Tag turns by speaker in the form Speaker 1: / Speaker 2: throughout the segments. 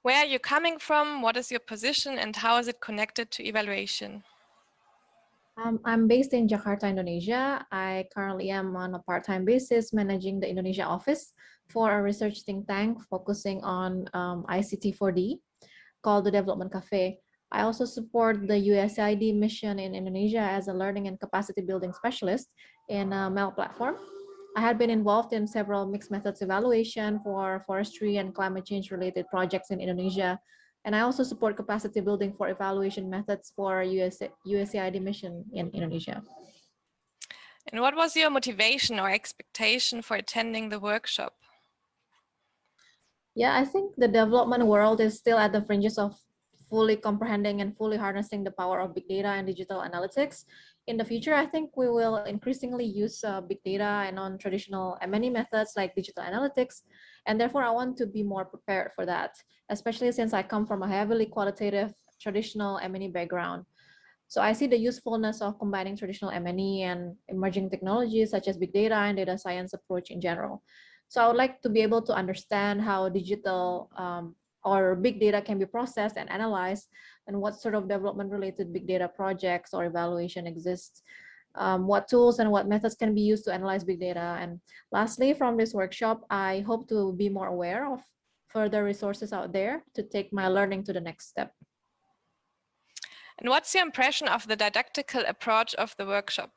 Speaker 1: Where are you coming from? What is your position and how is it connected to evaluation?
Speaker 2: I'm based in Jakarta, Indonesia. I currently am on a part-time basis managing the Indonesia office for a research think tank focusing on ICT 4D called the Development Cafe. I also support the USAID mission in Indonesia as a learning and capacity building specialist in a MEL platform. I had been involved in several mixed methods evaluation for forestry and climate change related projects in Indonesia. And I also support capacity building for evaluation methods for USAID mission in Indonesia.
Speaker 1: And what was your motivation or expectation for attending the workshop?
Speaker 2: Yeah, I think the development world is still at the fringes of fully comprehending and fully harnessing the power of big data and digital analytics. In the future, I think we will increasingly use big data and non-traditional M&E methods like digital analytics. And therefore, I want to be more prepared for that, especially since I come from a heavily qualitative traditional M&E background. So I see the usefulness of combining traditional M&E and emerging technologies such as big data and data science approach in general. So I would like to be able to understand how digital or big data can be processed and analyzed, and what sort of development related big data projects or evaluation exists, what tools and what methods can be used to analyze big data. And lastly, from this workshop, I hope to be more aware of further resources out there to take my learning to the next step.
Speaker 1: And what's your impression of the didactical approach of the workshop?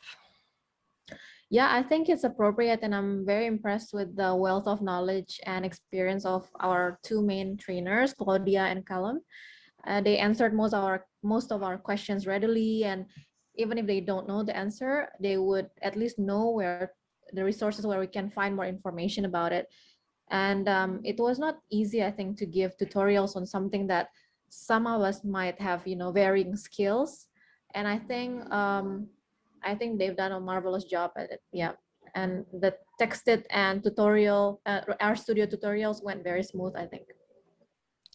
Speaker 2: Yeah, I think it's appropriate, and I'm very impressed with the wealth of knowledge and experience of our two main trainers, Claudia and Callum. They answered most of our questions readily, and even if they don't know the answer, they would at least know where the resources where we can find more information about it. And it was not easy, I think, to give tutorials on something that some of us might have, varying skills. And I think they've done a marvelous job at it. Yeah. And the texted and tutorial, RStudio tutorials went very smooth, I think.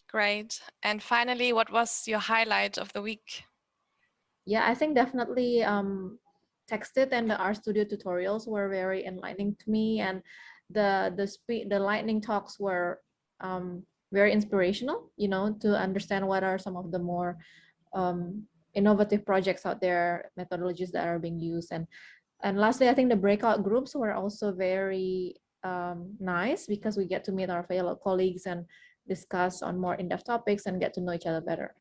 Speaker 1: Great. And finally, what was your highlight of the week?
Speaker 2: Yeah, I think definitely texted and the RStudio tutorials were very enlightening to me, and the lightning talks were very inspirational, to understand what are some of the more innovative projects out there, methodologies that are being used. And lastly, I think the breakout groups were also very nice, because we get to meet our fellow colleagues and discuss on more in-depth topics and get to know each other better.